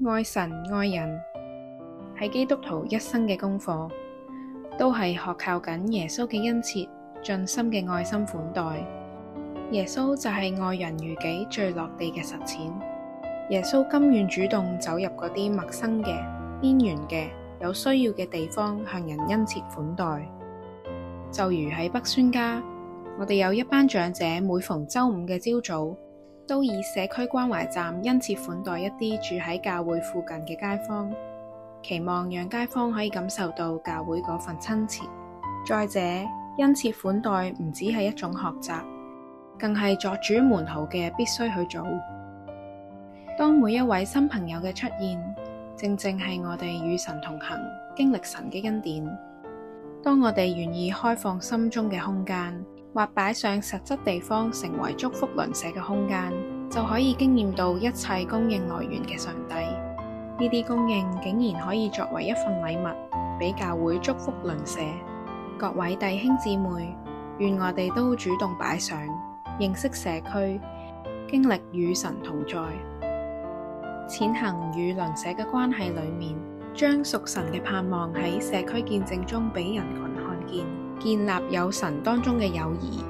愛神愛人係基督徒一生嘅功課，都係學靠緊耶穌嘅恩賜，盡心嘅愛心款待。耶穌就係愛人如己最落地嘅實踐。耶穌甘願主動走入嗰啲陌生嘅、邊緣嘅、有需要嘅地方，向人恩切款待。就如喺北宣家，我哋有一班長者，每逢周五嘅朝早，都以社區關懷站恩切款待一啲住喺教會附近嘅街坊，期望讓街坊可以感受到教會嗰份親切。再者，恩切款待唔只係一種學習，更係作主門徒嘅必須去做。當每一位新朋友嘅出現，正正係我哋與神同行，經歷神嘅恩典。當我哋願意開放心中嘅空間，或擺上實質地方成為祝福鄰舍嘅空間，就可以經驗到一切供應來源嘅上帝。呢啲供應竟然可以作為一份禮物，俾教會祝福鄰舍。各位弟兄姊妹，願我哋都主動擺上，認識社區，經歷與神同在，踐行與鄰舍嘅關係裏面，將屬神嘅盼望喺社區見證中俾人群看見，建立有神當中嘅友誼。